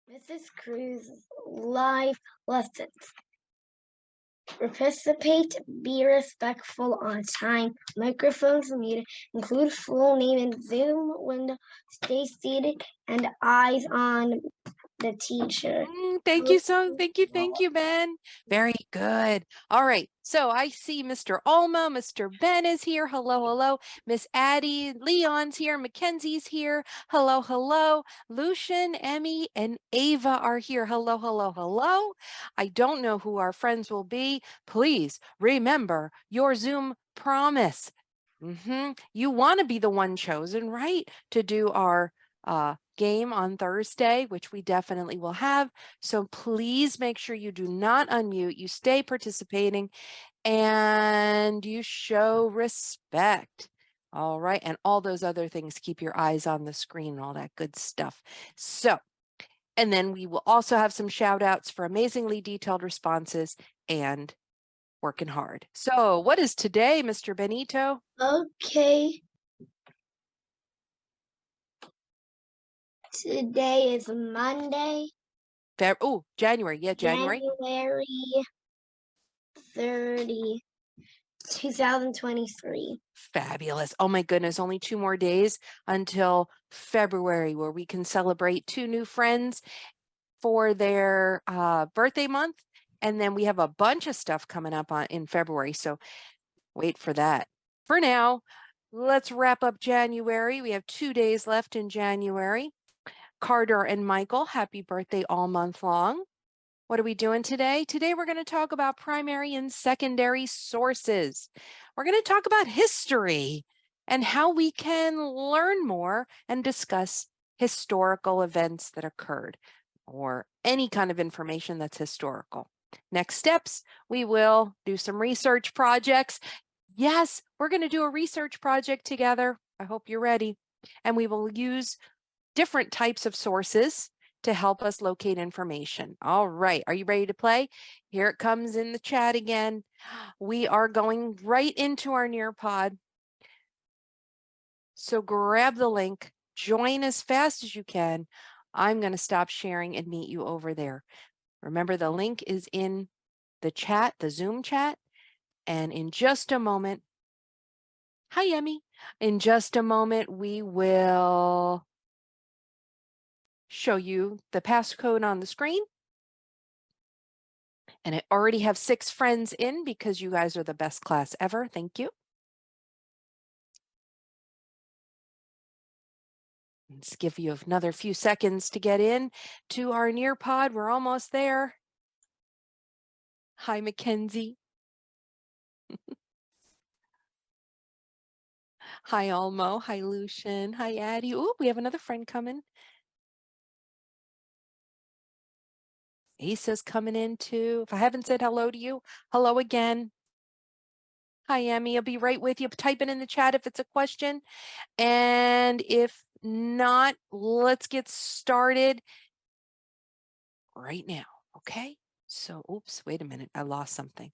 Mrs. Cruz live lessons. Participate, be respectful on time. Microphones muted. Include full name in Zoom window. Stay seated and eyes on the teacher. Thank you, Ben. Very good. All right. So I see Mr. Alma, Mr. Ben is here. Hello, hello. Miss Addie, Leon's here. Mackenzie's here. Hello, hello. Lucian, Emmy, and Ava are here. Hello, hello, hello. I don't know who our friends will be. Please remember your Zoom promise. You want to be the one chosen, right? To do our game on Thursday, which we definitely will have. So please make sure you do not unmute, you stay participating, and you show respect. All right, and all those other things, keep your eyes on the screen and all that good stuff. So, and then we will also have some shout outs for amazingly detailed responses and working hard. So what is today, Mr. Benito? Okay. Today is Monday. January. Yeah, January. January 30, 2023. Fabulous. Oh my goodness, only 2 more days until February, where we can celebrate 2 new friends for their birthday month. And then we have a bunch of stuff coming up in February. So wait for that. For now, let's wrap up January. We have 2 days left in January. Carter and Michael, happy birthday all month long. What are we doing today? Today, we're going to talk about primary and secondary sources. We're going to talk about history and how we can learn more and discuss historical events that occurred or any kind of information that's historical. Next steps, we will do some research projects. Yes, we're going to do a research project together. I hope you're ready. And we will use different types of sources to help us locate information. All right, are you ready to play? Here it comes in the chat again. We are going right into our Nearpod. So grab the link, join as fast as you can. I'm going to stop sharing and meet you over there. Remember, the link is in the chat, the Zoom chat. And in just a moment, hi, Emmy. In just a moment, we will show you the passcode on the screen. And I already have 6 friends in because you guys are the best class ever. Thank you. Let's give you another few seconds to get in to our Nearpod. We're almost there. Hi, Mackenzie. Hi, Almo. Hi, Lucian. Hi, Addie. Oh, we have another friend coming. Asa's coming in too. If I haven't said hello to you, hello again. Hi, Emmy. I'll be right with you. Type it in the chat if it's a question. And if not, let's get started right now. Okay. So, oops, wait a minute. I lost something.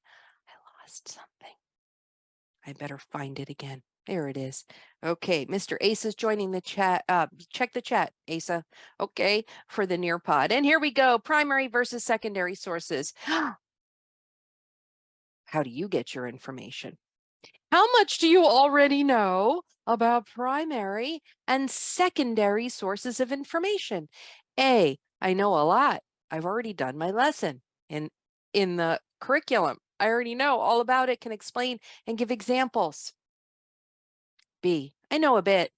I better find it again. There it is. Okay, Mr. Asa's joining the chat. Check the chat, Asa. Okay, for the Nearpod. And here we go. Primary versus secondary sources. How do you get your information? How much do you already know about primary and secondary sources of information? A, I know a lot. I've already done my lesson in the curriculum. I already know all about it, can explain and give examples. B, I know a bit.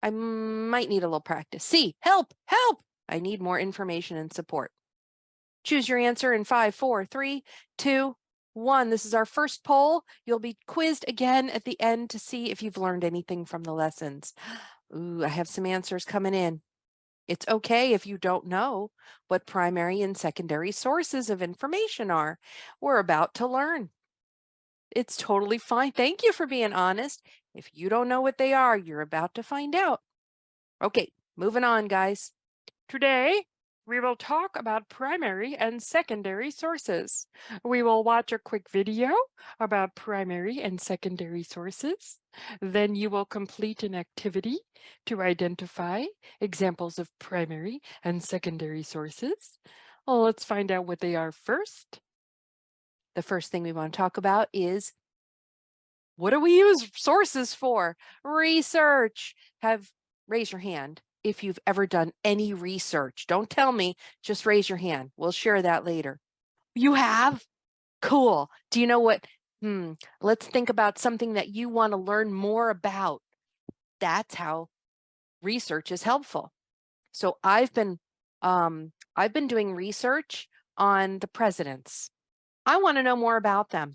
I might need a little practice. C, help, help. I need more information and support. Choose your answer in 5, 4, 3, 2, 1. This is our first poll. You'll be quizzed again at the end to see if you've learned anything from the lessons. Ooh, I have some answers coming in. It's okay if you don't know what primary and secondary sources of information are. We're about to learn. It's totally fine. Thank you for being honest. If you don't know what they are, you're about to find out. Okay, moving on, guys. Today, we will talk about primary and secondary sources. We will watch a quick video about primary and secondary sources. Then you will complete an activity to identify examples of primary and secondary sources. Well, let's find out what they are first. The first thing we want to talk about is, what do we use sources for? Research. Raise your hand if you've ever done any research. Don't tell me, just raise your hand. We'll share that later. You have? Cool. Do you know what? Let's think about something that you want to learn more about. That's how research is helpful. So I've been doing research on the presidents. I want to know more about them.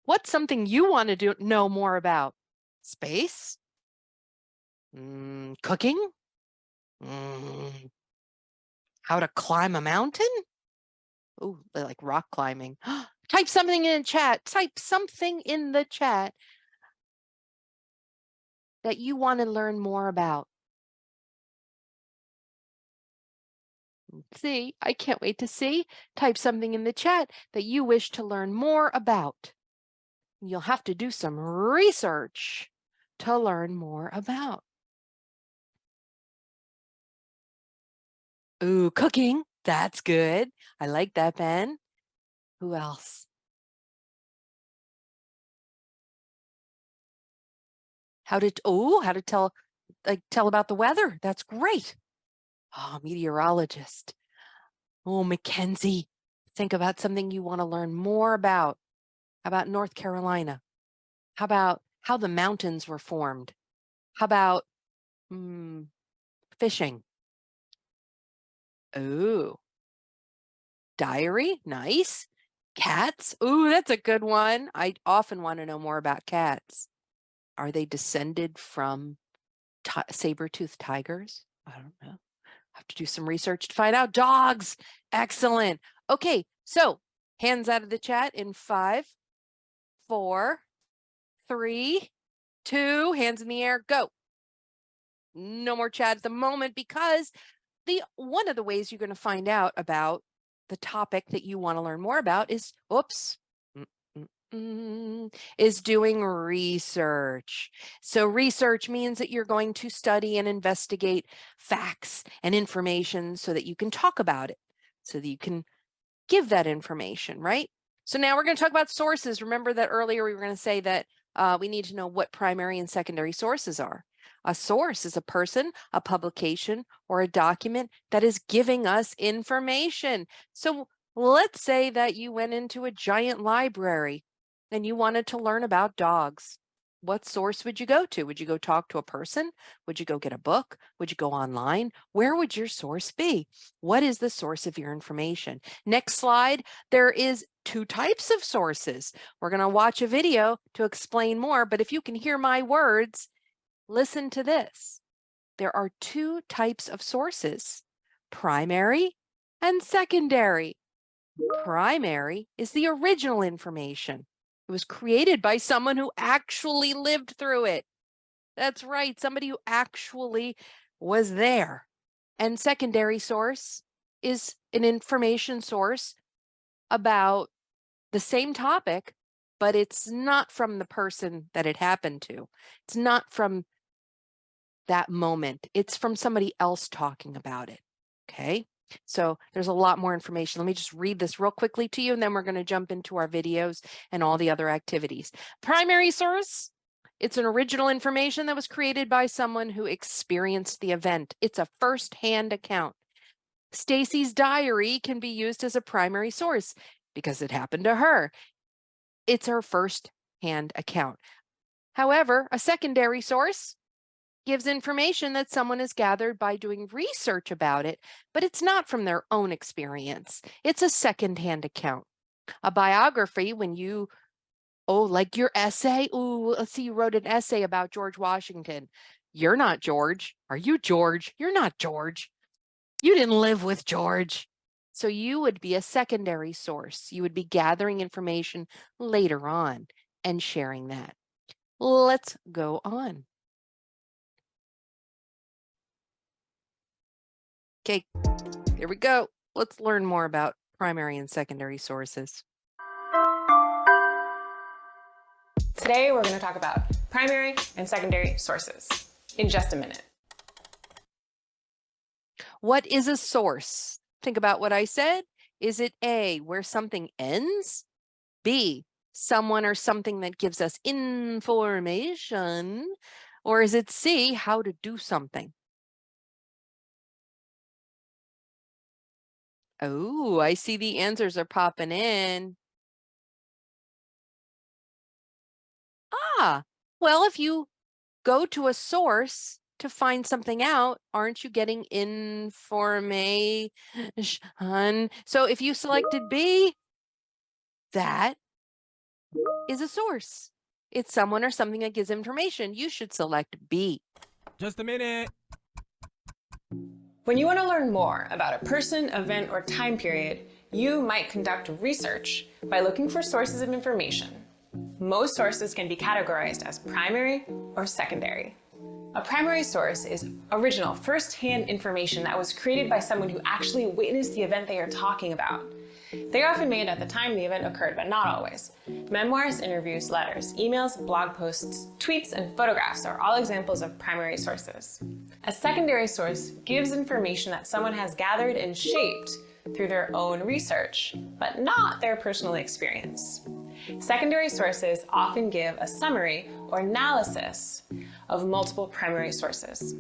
What's something you want to know more about? Space? Cooking? How to climb a mountain? Oh, like rock climbing. Type something in the chat. Type something in the chat that you want to learn more about. Let's see, I can't wait to see. Type something in the chat that you wish to learn more about. You'll have to do some research to learn more about. Ooh, cooking. That's good. I like that, Ben. Who else? How to tell about the weather. That's great. Oh, meteorologist. Oh, Mackenzie. Think about something you want to learn more about. How about North Carolina? How about how the mountains were formed? How about fishing? Ooh. Diary, nice. Cats, ooh, that's a good one. I often want to know more about cats. Are they descended from saber-toothed tigers? I don't know. Have to do some research to find out. Dogs, excellent. Okay, so hands out of the chat in 5, 4, 3, 2, hands in the air, go. No more chat at the moment, because one of the ways you're going to find out about the topic that you want to learn more about is, is doing research. So research means that you're going to study and investigate facts and information so that you can talk about it, so that you can give that information, right? So now we're going to talk about sources. Remember that earlier we were going to say that we need to know what primary and secondary sources are. A source is a person, a publication, or a document that is giving us information. So let's say that you went into a giant library and you wanted to learn about dogs. What source would you go to? Would you go talk to a person? Would you go get a book? Would you go online? Where would your source be? What is the source of your information? Next slide, there is 2 types of sources. We're going to watch a video to explain more, but if you can hear my words, listen to this. There are 2 types of sources, primary and secondary. Primary is the original information. It was created by someone who actually lived through it. That's right, somebody who actually was there. And secondary source is an information source about the same topic, but it's not from the person that it happened to. It's not from that moment. It's from somebody else talking about it. Okay. So there's a lot more information. Let me just read this real quickly to you, and then we're going to jump into our videos and all the other activities. Primary source, it's an original information that was created by someone who experienced the event. It's a first-hand account. Stacy's diary can be used as a primary source because it happened to her. It's her first-hand account. However, a secondary source gives information that someone has gathered by doing research about it, but it's not from their own experience. It's a second-hand account. A biography, when you, like your essay, let's see, you wrote an essay about George Washington. You're not George. Are you George? You're not George. You didn't live with George. So you would be a secondary source. You would be gathering information later on and sharing that. Let's go on. Okay, Here we go. Let's learn more about primary and secondary sources. Today, we're going to talk about primary and secondary sources in just a minute. What is a source? Think about what I said. Is it A, where something ends? B, someone or something that gives us information? Or is it C, how to do something? Oh, I see the answers are popping in. Well, if you go to a source to find something out, aren't you getting information? So if you selected B, that is a source. It's someone or something that gives information. You should select B. Just a minute. When you want to learn more about a person, event, or time period, you might conduct research by looking for sources of information. Most sources can be categorized as primary or secondary. A primary source is original, first-hand information that was created by someone who actually witnessed the event they are talking about. They are often made at the time the event occurred, but not always. Memoirs, interviews, letters, emails, blog posts, tweets, and photographs are all examples of primary sources. A secondary source gives information that someone has gathered and shaped through their own research, but not their personal experience. Secondary sources often give a summary or analysis of multiple primary sources.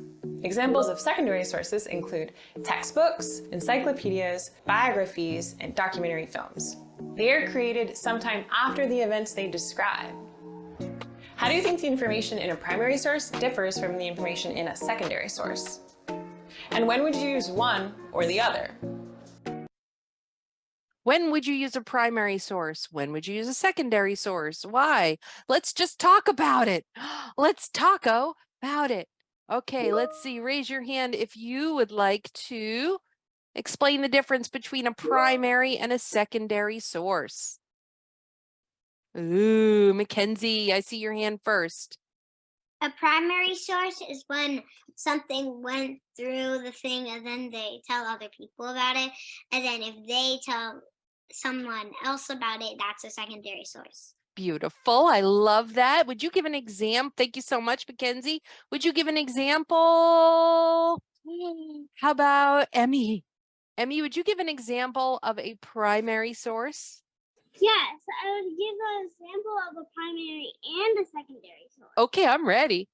Examples of secondary sources include textbooks, encyclopedias, biographies, and documentary films. They are created sometime after the events they describe. How do you think the information in a primary source differs from the information in a secondary source? And when would you use one or the other? When would you use a primary source? When would you use a secondary source? Why? Let's just talk about it. Let's talk about it. Okay, let's see. Raise your hand if you would like to explain the difference between a primary and a secondary source. Ooh, Mackenzie, I see your hand first. A primary source is when something went through the thing and then they tell other people about it. And then if they tell someone else about it, that's a secondary source. Beautiful. I love that. Would you give an example? Thank you so much, Mackenzie. Would you give an example? How about Emmy? Emmy, would you give an example of a primary source? Yes, I would give an example of a primary and a secondary source. Okay, I'm ready.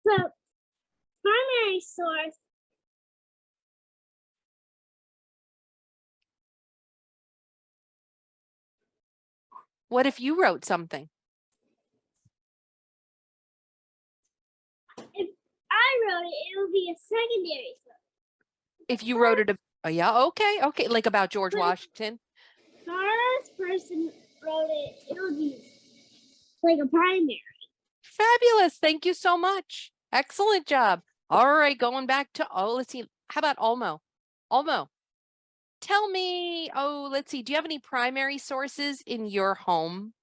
So, primary source What if you wrote something? if I wrote it, it would be a secondary source. If you wrote it, oh yeah, okay, like about George But if- Washington. First person wrote it, it would be like a primary. Fabulous. Thank you so much. Excellent job. All right, going back to, let's see. How about Olmo? Olmo, tell me, let's see. Do you have any primary sources in your home?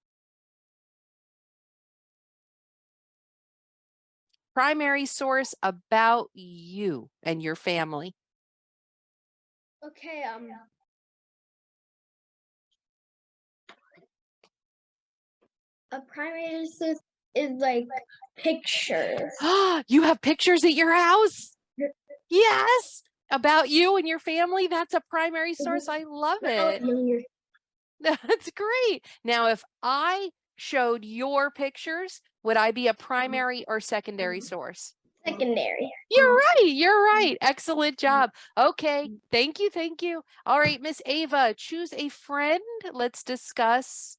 Primary source about you and your family. Okay, a primary source is like pictures. You have pictures at your house? Yes. About you and your family. That's a primary source. I love it. That's great. Now, if I showed your pictures, would I be a primary or secondary source? Secondary. You're right. You're right. Excellent job. Okay. Thank you. Thank you. All right, Miss Ava, choose a friend. Let's discuss.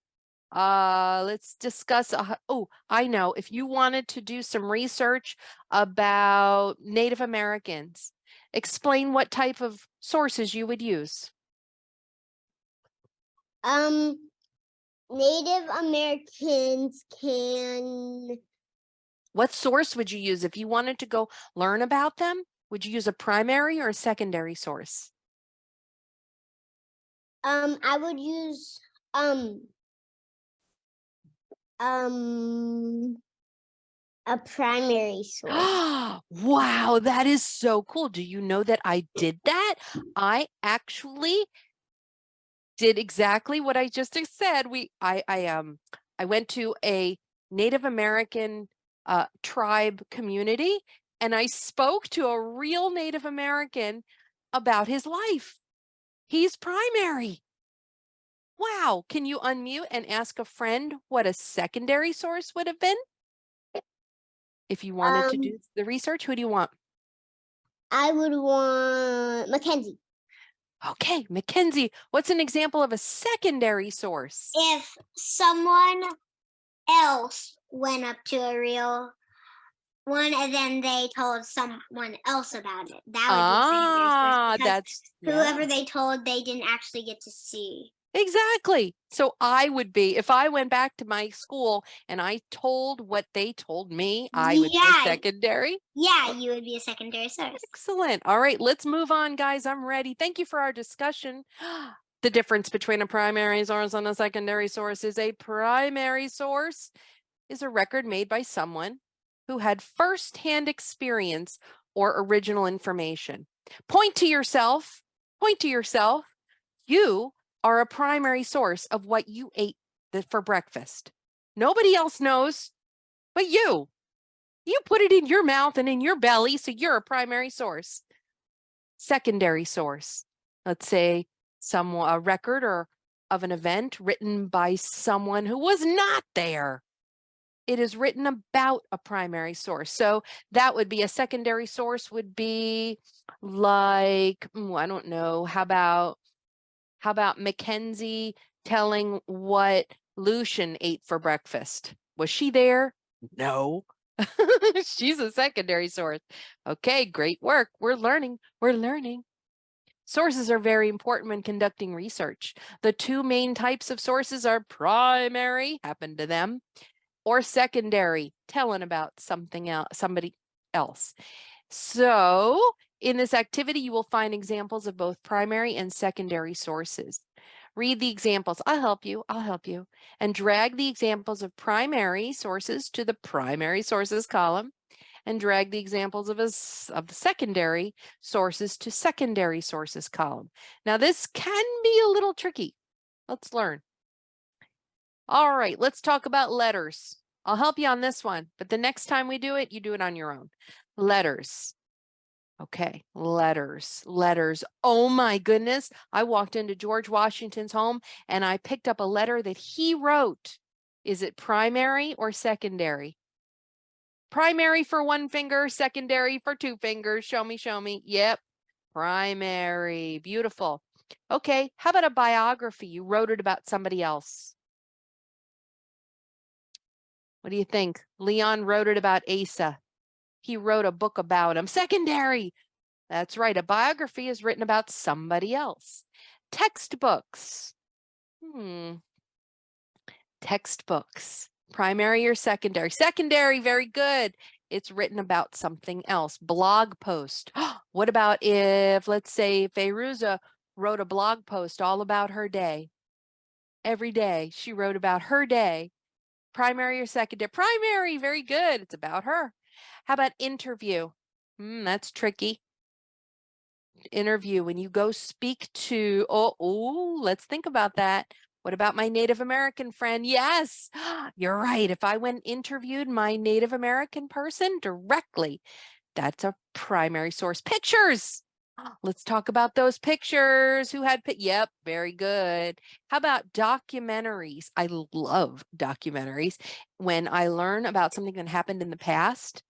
Oh, I know. If you wanted to do some research about Native Americans, explain what type of sources you would use. Native Americans can. What source would you use if you wanted to go learn about them? Would you use a primary or a secondary source? I would use A primary source. Wow, that is so cool. Do you know that I did that? I actually did exactly what I just said. I went to a Native American tribe community and I spoke to a real Native American about his life. He's primary. Wow. Can you unmute and ask a friend what a secondary source would have been? If you wanted to do the research, who do you want? I would want Mackenzie. Okay, Mackenzie, what's an example of a secondary source? If someone else went up to a real one and then they told someone else about it, that would be a secondary source because That's whoever they told, they didn't actually get to see. exactly. So I would be, if I went back to my school and I told what they told me, I would be a Yeah. secondary. Yeah, you would be a secondary source. Excellent. All right, let's move on, guys. I'm ready. Thank you for our discussion. The difference between a primary source and a secondary source is a primary source is a record made by someone who had firsthand experience or original information. Point to yourself. Point to yourself. You are a primary source of what you ate for breakfast. Nobody else knows but you. You put it in your mouth and in your belly, so you're a primary source. Secondary source. Let's say a record or of an event written by someone who was not there. It is written about a primary source. So that would be a secondary source would be like, I don't know, how about Mackenzie telling what Lucian ate for breakfast? Was she there? No. She's a secondary source. Okay, great work. We're learning. We're learning. Sources are very important when conducting research. The two main types of sources are primary, happen to them, or secondary, telling about something else, somebody else. So in this activity, you will find examples of both primary and secondary sources. Read the examples. I'll help you. I'll help you. And drag the examples of primary sources to the primary sources column and drag the examples of the secondary sources to secondary sources column. Now this can be a little tricky. Let's learn. All right, let's talk about letters. I'll help you on this one, but the next time we do it, you do it on your own. Letters. Okay, letters. Oh my goodness. I walked into George Washington's home and I picked up a letter that he wrote. Is it primary or secondary? Primary for one finger, secondary for two fingers. Show me, show me. Yep, primary. Beautiful. Okay, how about a biography? You wrote it about somebody else. What do you think? Leon wrote it about Asa. He wrote a book about him. Secondary. That's right. A biography is written about somebody else. Textbooks. Textbooks. Primary or secondary? Secondary. Very good. It's written about something else. Blog post. What about if, let's say, Fayruza wrote a blog post all about her day? Every day she wrote about her day. Primary or secondary? Primary. Very good. It's about her. How about interview? That's tricky. Interview when you go speak to, let's think about that. What about my Native American friend? Yes, you're right. If I went and interviewed my Native American person directly, that's a primary source. Pictures. Let's talk about those pictures. Who had, yep, very good. How about documentaries? I love documentaries. When I learn about something that happened in the past,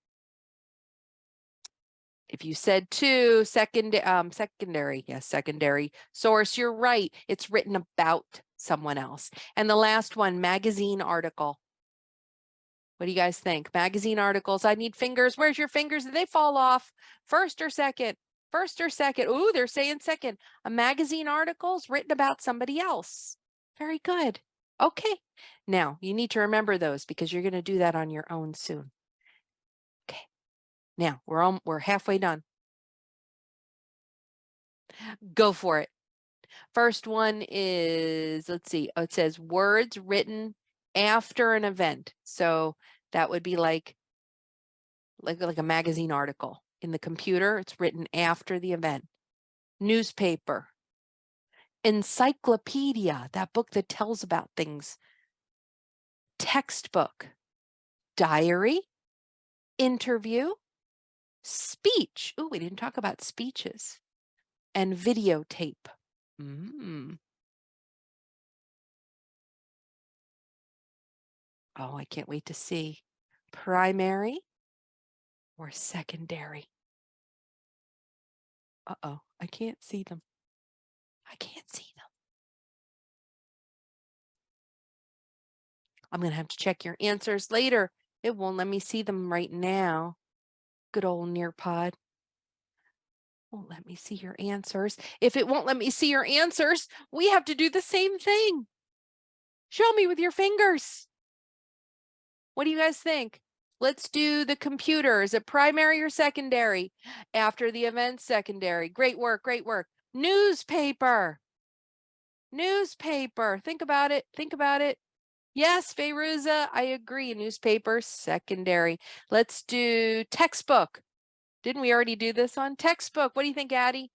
if you said two, secondary, yes, secondary source, you're right. It's written about someone else. And the last one, magazine article. What do you guys think? Magazine articles. I need fingers. Where's your fingers? Did they fall off? First or second? First or second? Ooh, they're saying second. A magazine article is written about somebody else. Very good. Okay. Now you need to remember those because you're going to do that on your own soon. Okay. Now we're halfway done. Go for it. First one is, let's see, it says words written after an event. So that would be like like a magazine article. In the computer, it's written after the event. Newspaper. Encyclopedia, that book that tells about things. Textbook. Diary. Interview. Speech. Oh, we didn't talk about speeches. And videotape. Oh, I can't wait to see. Primary or secondary? Uh-oh, I can't see them. I can't see them. I'm going to have to check your answers later. It won't let me see them right now. Good old Nearpod. Won't let me see your answers. If it won't let me see your answers, we have to do the same thing. Show me with your fingers. What do you guys think? Let's do the computer. Is it primary or secondary? After the event, secondary. Great work, great work. Newspaper. Newspaper. Think about it. Think about it. Yes, Fayruza, I agree. Newspaper, secondary. Let's do textbook. Didn't we already do this on textbook? What do you think, Addie?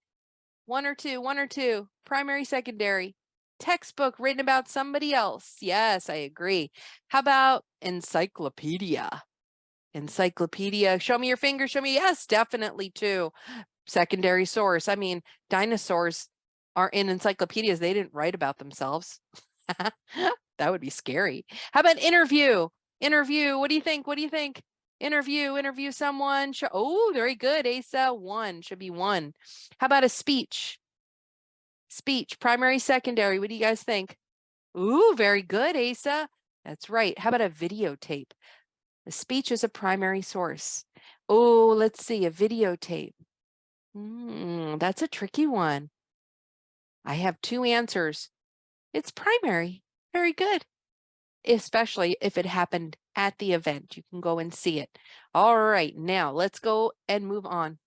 One or two. Primary, secondary. Textbook written about somebody else. Yes, I agree. How about encyclopedia? Encyclopedia. Show me your finger. Show me. Yes, definitely two. Secondary source. I mean, dinosaurs are in encyclopedias. They didn't write about themselves. That would be scary. How about interview? Interview. What do you think? What do you think? Interview someone. Oh, very good. Asa, one. Should be one. How about a speech? Speech, primary, secondary. What do you guys think? Ooh, very good, Asa. That's right. How about a videotape? The speech is a primary source. Oh, let's see, a videotape. That's a tricky one. I have two answers. It's primary. Very good. Especially if it happened at the event. You can go and see it. All right, now let's go and move on.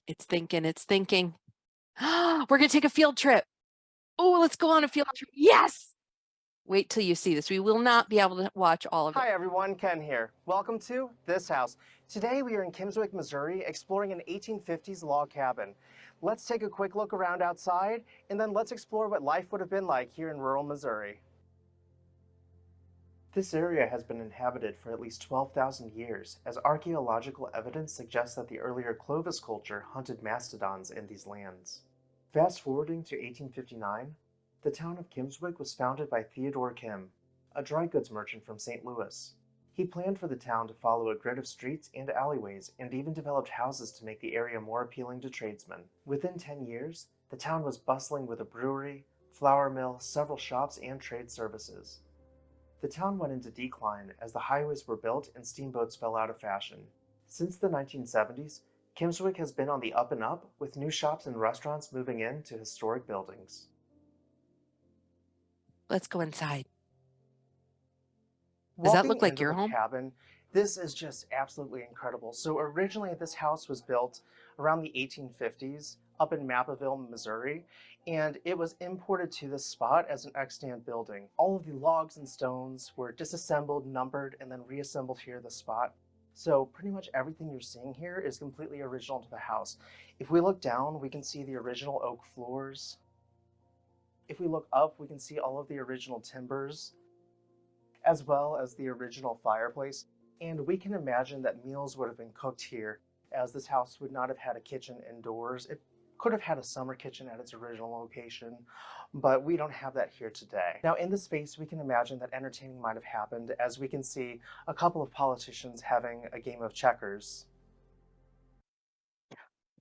It's thinking, it's thinking. We're going to take a field trip. Oh, let's go on a field trip. Yes. Wait till you see this. We will not be able to watch all of it. Hi everyone, Ken here. Welcome to This House. Today we are in Kimmswick, Missouri, exploring an 1850s log cabin. Let's take a quick look around outside, and then let's explore what life would have been like here in rural Missouri. This area has been inhabited for at least 12,000 years, as archaeological evidence suggests that the earlier Clovis culture hunted mastodons in these lands. Fast forwarding to 1859, the town of Kimmswick was founded by Theodore Kim, a dry goods merchant from St. Louis. He planned for the town to follow a grid of streets and alleyways, and even developed houses to make the area more appealing to tradesmen. Within 10 years, the town was bustling with a brewery, flour mill, several shops, and trade services. The town went into decline as the highways were built and steamboats fell out of fashion. Since the 1970s, Kimmswick has been on the up and up, with new shops and restaurants moving into historic buildings. Let's go inside. Does that look like your home? Cabin, this is just absolutely incredible. So originally this house was built around the 1850s up in Mappaville, Missouri, and it was imported to this spot as an extant building. All of the logs and stones were disassembled, numbered, and then reassembled here at the spot. So pretty much everything you're seeing here is completely original to the house. If we look down, we can see the original oak floors. If we look up, we can see all of the original timbers, as well as the original fireplace. And we can imagine that meals would have been cooked here, as this house would not have had a kitchen indoors. It could have had a summer kitchen at its original location, but we don't have that here today. Now in this space, we can imagine that entertaining might have happened, as we can see a couple of politicians having a game of checkers.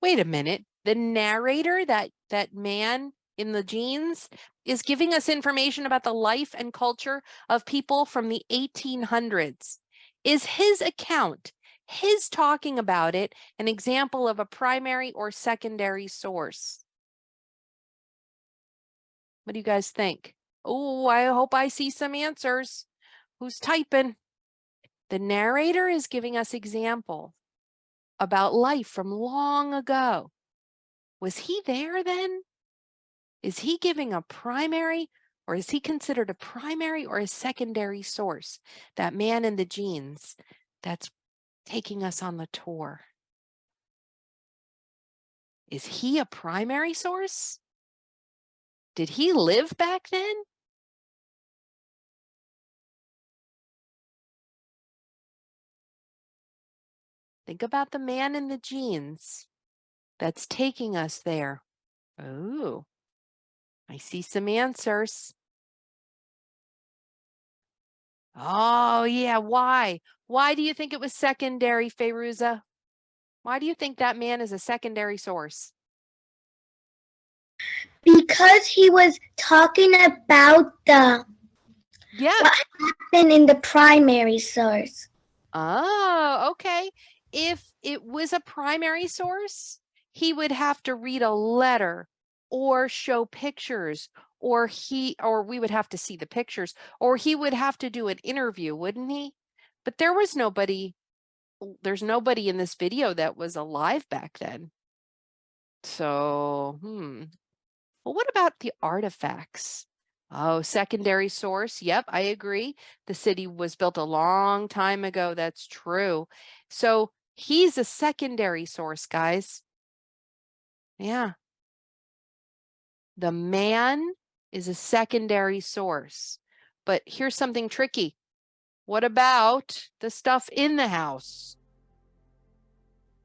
Wait a minute. The narrator, that man in the jeans, is giving us information about the life and culture of people from the 1800s. Is his account, his talking about it, an example of a primary or secondary source? What do you guys think? Oh, I hope I see some answers. Who's typing? The narrator is giving us example about life from long ago. Was he there then? Is he giving a primary Or is he considered a primary or a secondary source? That man in the jeans that's taking us on the tour. Is he a primary source? Did he live back then? Think about the man in the jeans that's taking us there. Oh, I see some answers. Oh, yeah. Why? Why do you think it was secondary, Fayruza? Why do you think that man is a secondary source? Because he was talking about Yeah. what happened in the primary source. Oh, okay. If it was a primary source, he would have to read a letter or show pictures, or we would have to see the pictures, or he would have to do an interview, wouldn't he? But there's nobody in this video that was alive back then. So, well, what about the artifacts? Oh, secondary source. Yep, I agree. The city was built a long time ago. That's true. So he's a secondary source, guys. Yeah. The man is a secondary source. But here's something tricky. What about the stuff in the house?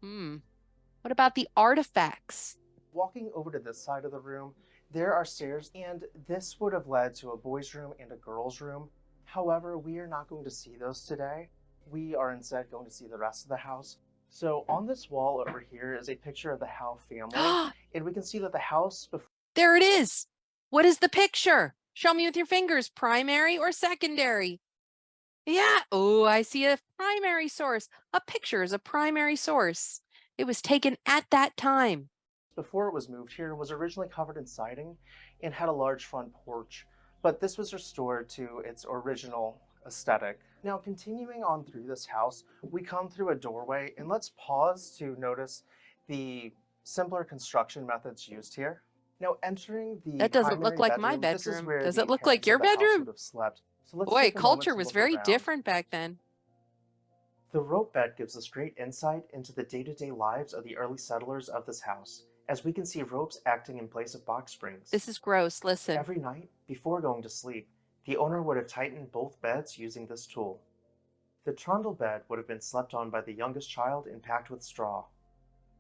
What about the artifacts? Walking over to this side of the room, there are stairs, and this would have led to a boys' room and a girls' room. However, we are not going to see those today. We are instead going to see the rest of the house. So on this wall over here is a picture of the Howe family, and we can see that the house before. There it is. What is the picture? Show me with your fingers, primary or secondary? Yeah. Oh, I see a primary source. A picture is a primary source. It was taken at that time. Before it was moved here, was originally covered in siding and had a large front porch, but this was restored to its original aesthetic. Now, continuing on through this house, we come through a doorway, and let's pause to notice the simpler construction methods used here. Now, entering the That doesn't look primary like my this is bedroom. where Does the it look like parents your of the house bedroom? would have slept. So let's Boy, take a moment culture to was look very around. different back then. The rope bed gives us great insight into the day-to-day lives of the early settlers of this house, as we can see ropes acting in place of box springs. This is gross. Listen. Every night, before going to sleep, the owner would have tightened both beds using this tool. The trundle bed would have been slept on by the youngest child and packed with straw.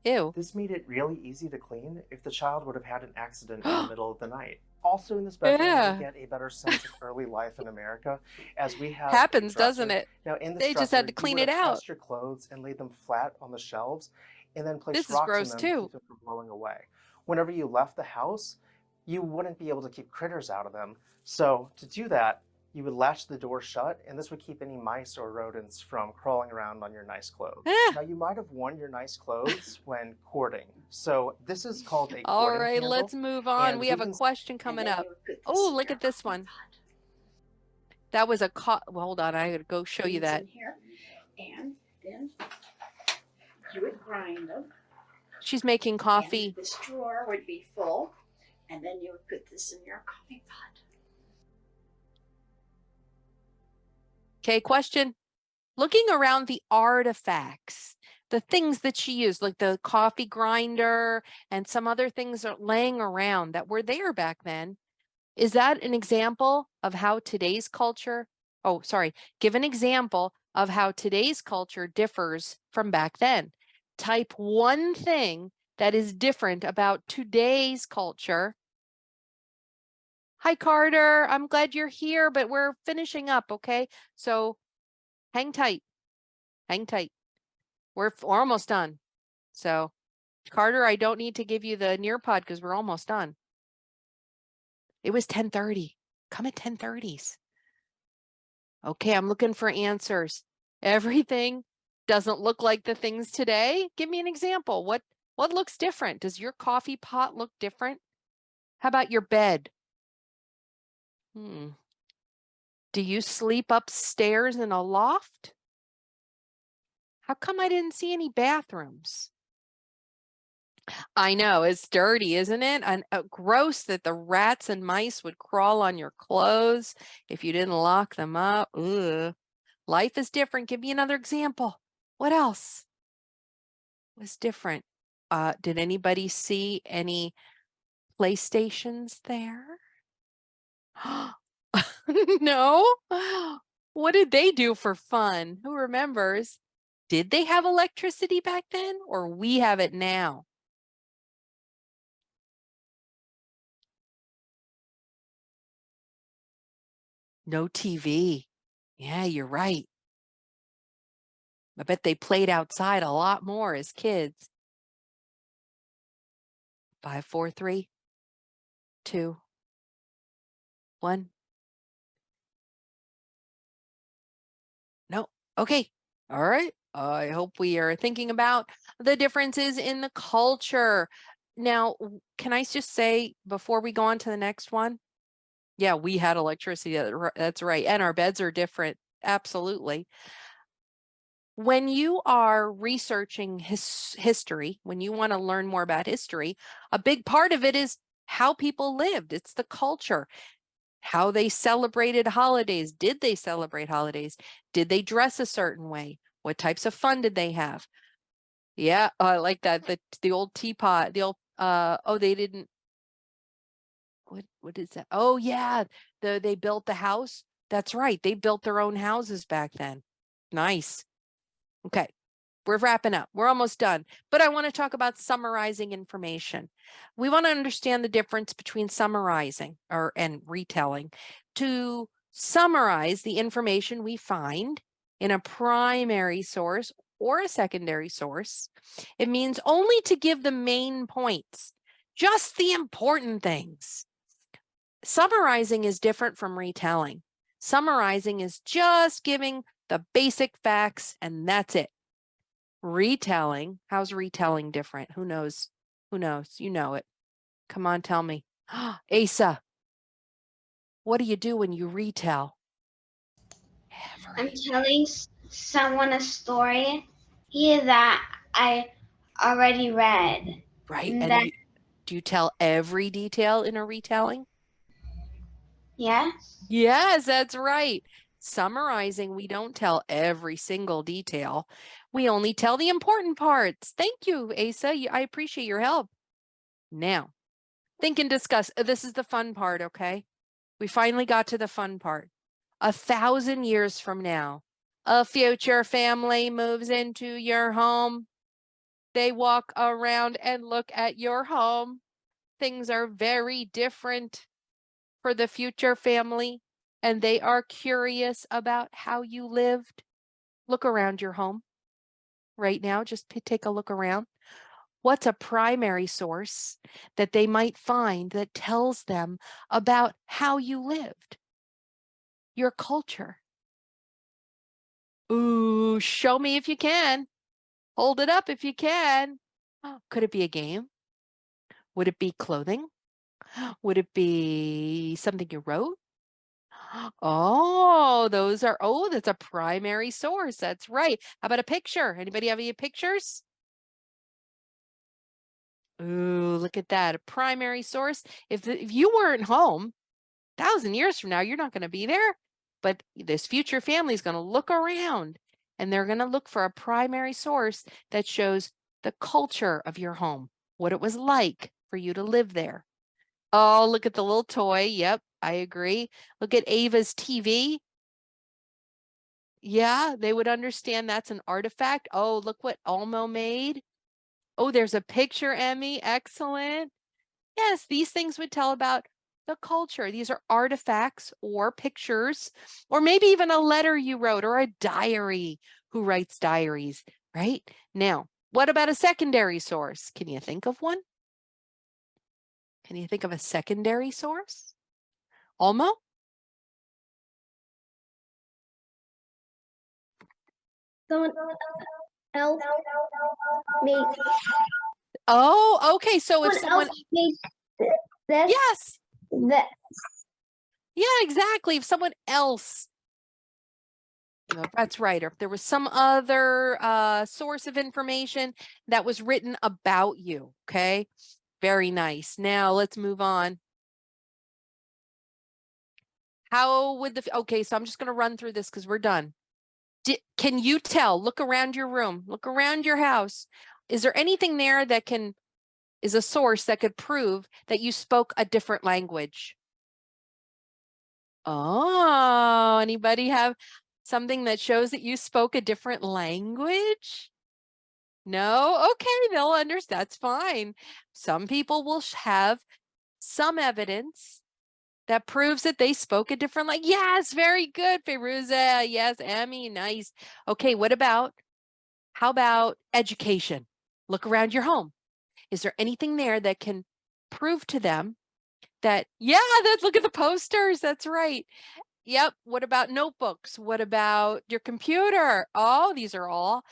Ew. This made it really easy to clean if the child would have had an accident in the middle of the night. Also in this bedroom, Yeah. we get a better sense of early life in America, as we have Happens, a dresser. doesn't it? Now in this They just had to clean it out. Pressed your clothes and laid them flat on the shelves, and then placed This is rocks gross in them too. to keep them from blowing away. Whenever you left the house, you wouldn't be able to keep critters out of them. So to do that, you would latch the door shut, and this would keep any mice or rodents from crawling around on your nice clothes. Now, you might have worn your nice clothes when courting. So this is called a All courting right, candle. let's move on. And We we have a can- question coming up. Oh, look at this one. That was a well, hold on. I gotta go show you that. In here, and then you would grind them. She's making coffee. And this drawer would be full, and then you would put this in your coffee pot. Okay, question. Looking around the artifacts, the things that she used, like the coffee grinder and some other things are laying around that were there back then. Is that an example of how today's culture, give an example of how today's culture differs from back then. Type one thing that is different about today's culture. Hi, Carter. I'm glad you're here, but we're finishing up, okay? So hang tight. Hang tight. We're almost done. So, Carter, I don't need to give you the Nearpod because we're almost done. It was 10:30. Come at 10:30s. Okay, I'm looking for answers. Everything doesn't look like the things today. Give me an example. What looks different? Does your coffee pot look different? How about your bed? Do you sleep upstairs in a loft? How come I didn't see any bathrooms? I know, it's dirty, isn't it? And gross that the rats and mice would crawl on your clothes if you didn't lock them up. Ugh. Life is different. Give me another example. What else was different? Did anybody see any PlayStations there? No? What did they do for fun? Who remembers? Did they have electricity back then, or we have it now? No TV. Yeah, you're right. I bet they played outside a lot more as kids. 5, 4, 3, 2, 1. No. Okay. All right. I hope we are thinking about the differences in the culture. Now, can I just say before we go on to the next one? Yeah, we had electricity. That's right. And our beds are different. Absolutely. When you are researching history, when you want to learn more about history, a big part of it is how people lived. It's the culture, how they celebrated holidays. Did they celebrate holidays? Did they dress a certain way? What types of fun did they have? Yeah, I like that. The old teapot, the old oh, they didn't, what is that? Oh yeah, they built the house. That's right. They built their own houses back then. Nice. Okay. We're wrapping up. We're almost done. But I want to talk about summarizing information. We want to understand the difference between summarizing and retelling. To summarize the information we find in a primary source or a secondary source, it means only to give the main points, just the important things. Summarizing is different from retelling. Summarizing is just giving the basic facts and that's it. Retelling, how's retelling different? Who knows? Who knows? You know it. Come on, tell me. Asa, what do you do when you retell? I'm telling someone a story here that I already read. Right. And And then, do you tell every detail in a retelling? yes. Yes, that's right. Summarizing, we don't tell every single detail. We only tell the important parts. Thank you, Asa. I appreciate your help. Now, think and discuss. This is the fun part, okay? We finally got to the fun part. 1,000 years from now, a future family moves into your home. They walk around and look at your home. Things are very different for the future family, and they are curious about how you lived. Look around your home right now. Just take a look around. What's a primary source that they might find that tells them about how you lived? Your culture. Ooh, show me if you can. Hold it up if you can. Could it be a game? Would it be clothing? Would it be something you wrote? Oh, that's a primary source. That's right. How about a picture? Anybody have any pictures? Ooh, look at that. A primary source. If you weren't home, 1,000 years from now, you're not going to be there. But this future family is going to look around and they're going to look for a primary source that shows the culture of your home, what it was like for you to live there. Oh, look at the little toy. Yep, I agree. Look at Ava's TV. Yeah, they would understand that's an artifact. Oh, look what Elmo made. Oh, there's a picture, Emmy. Excellent. Yes, these things would tell about the culture. These are artifacts or pictures, or maybe even a letter you wrote or a diary. Who writes diaries, right? Now, what about a secondary source? Can you think of one? Can you think of a secondary source? Almo? Someone else made. Oh, okay. So if someone else made this. yes. That. Yeah, exactly. If someone else No, that's right. Or if there was some other source of information that was written about you. Okay. Very nice. Now let's move on. How would okay, so I'm just going to run through this because we're done. Can you tell? Look around your room, look around your house. Is there anything there that is a source that could prove that you spoke a different language? Oh, anybody have something that shows that you spoke a different language? No? Okay, they'll understand. That's fine. Some people will have some evidence that proves that they spoke a different language. Yes, very good, Fairuza. Yes, Emmy, nice. Okay, how about education? Look around your home. Is there anything there that can prove to them that, yeah, look at the posters. That's right. Yep. What about notebooks? What about your computer? Oh, these are all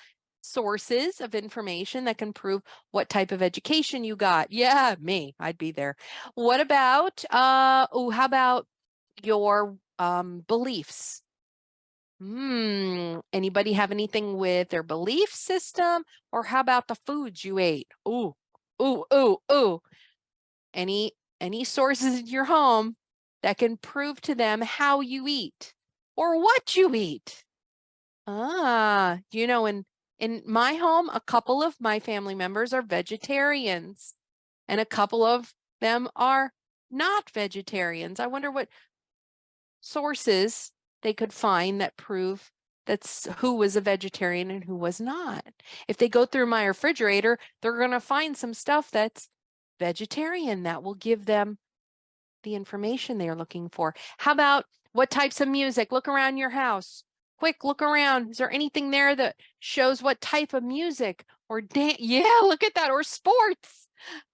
sources of information that can prove what type of education you got. Yeah, me, I'd be there. What about, how about your beliefs? Anybody have anything with their belief system? Or how about the foods you ate? Ooh, ooh, ooh, ooh. Any sources in your home that can prove to them how you eat or what you eat? In my home, a couple of my family members are vegetarians and a couple of them are not vegetarians. I wonder what sources they could find that prove that's who was a vegetarian and who was not. If they go through my refrigerator, they're going to find some stuff that's vegetarian that will give them the information they're looking for. How about what types of music? Look around your house. Quick, look around. Is there anything there that shows what type of music or dance? Yeah, look at that. Or sports.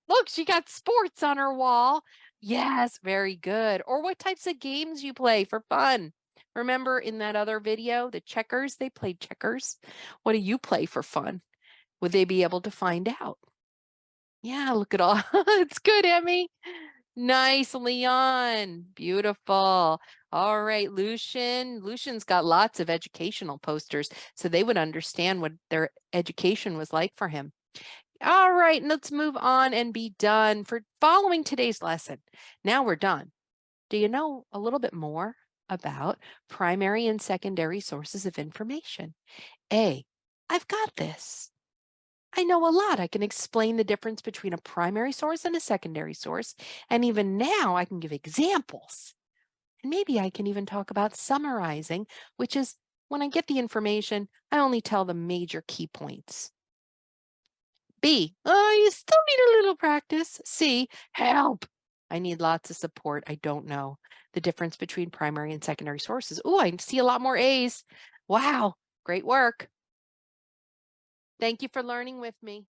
Look, she got sports on her wall. Yes, very good. Or what types of games you play for fun. Remember in that other video, the checkers, they played checkers. What do you play for fun? Would they be able to find out? Yeah, look at all. It's good, Emmy. Nice, Leon. Beautiful. All right, Lucian. Lucian's got lots of educational posters, so they would understand what their education was like for him. All right, let's move on and be done for following today's lesson. Now we're done. Do you know a little bit more about primary and secondary sources of information? I've got this. I know a lot. I can explain the difference between a primary source and a secondary source. And even now I can give examples. And maybe I can even talk about summarizing, which is when I get the information, I only tell the major key points. B, you still need a little practice. C, help. I need lots of support. I don't know the difference between primary and secondary sources. Oh, I see a lot more A's. Wow, great work. Thank you for learning with me.